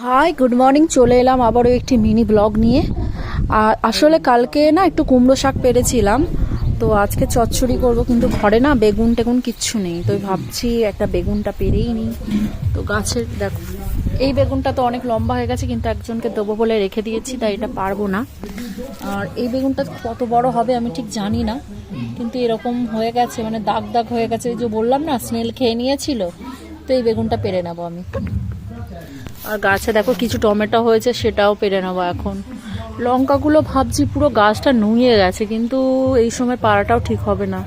Hi good morning, চলে এলাম আবারও একটি মিনি ব্লগ নিয়ে। আর আসলে কালকে না একটু কুমড়ো শাক পেরেছিলাম, তো আজকে চচ্চড়ি করব, কিন্তু ঘরে না বেগুন টেগুন কিচ্ছু নেই, তো ভাবছি একটা বেগুনটা পেরেই নিই। তো গাছের দেখো, এই বেগুনটা তো অনেক লম্বা হয়ে গেছে, কিন্তু একজনকে দেবো বলে রেখে দিয়েছি, তাই এটা পারবো না। আর এই বেগুনটা কত বড় হবে আমি ঠিক জানি না, কিন্তু এরকম হয়ে গেছে, মানে দাগ দাগ হয়ে গেছে, এই যে বললাম না স্নেল খেয়ে নিয়েছিল, তো এই বেগুনটা পেরে নেবো আমি। আর গাছে দেখো কিছু টমেটো হয়েছে, সেটাও পেরে নেবো এখন। লঙ্কাগুলো ভাবছি পুরো গাছটা নুয়ে গেছে, কিন্তু এই সময় পাড়াটাও ঠিক হবে না।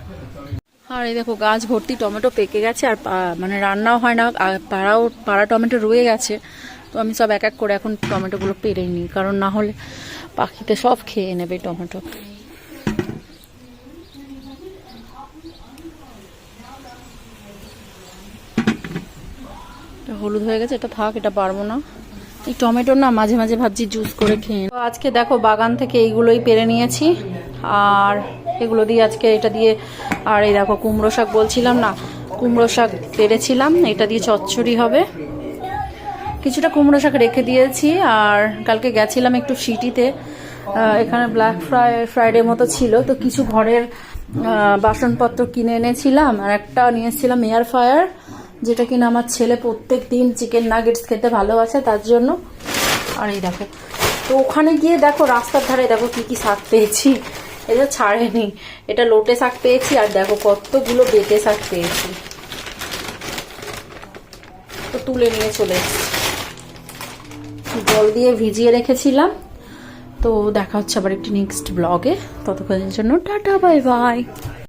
আর এই দেখো গাছ ভর্তি টমেটো পেকে গেছে, আর মানে রান্নাও হয় না, আর পাড়া টমেটো রয়ে গেছে। তো আমি সব এক এক করে এখন টমেটোগুলো পেরে নিই, কারণ না হলে পাখিতে সব খেয়ে নেবে টমেটো। হলুদ হয়ে গেছে, এটা থাক, এটা পারবো না। এই টমেটো না মাঝে মাঝে ভাবছি জুস করে খেয়ে। তো আজকে দেখো বাগান থেকে এইগুলোই পেরে নিয়েছি, আর এগুলো দিয়ে আজকে এটা দিয়ে, আর এই দেখো কুমড়ো শাক বলছিলাম না, কুমড়ো শাক পেরেছিলাম, এটা দিয়ে চচ্চড়ি হবে। কিছুটা কুমড়ো শাক রেখে দিয়েছি, আর কালকে গেছিলাম একটু সিটিতে, এখানে ব্ল্যাক ফ্রাইডে মতো ছিল, তো কিছু ঘরের বাসনপত্র কিনে এনেছিলাম, আর একটা নিয়ে এসেছিলাম এয়ার ফ্রায়ার, যেটা কিনা আমার ছেলে প্রত্যেক দিন চিকেন নাগেটস খেতে ভালোবাসে, তার জন্য। আর এই দেখো, তো ওখানে গিয়ে দেখো রাস্তার ধারে দেখো কি কি শাক পেয়েছি, এটা ছাড়েনি। এটা লোটে শাক পেয়েছি, আর দেখো কতগুলো বেটে শাক পেয়েছি, তো তুলে নিয়ে চলে এসেছি। জল দিয়ে ভিজিয়ে রেখেছিলাম। তো দেখা হচ্ছে আবার একটি নেক্সট ব্লগে, ততক্ষণের জন্য টাটা বাই বাই।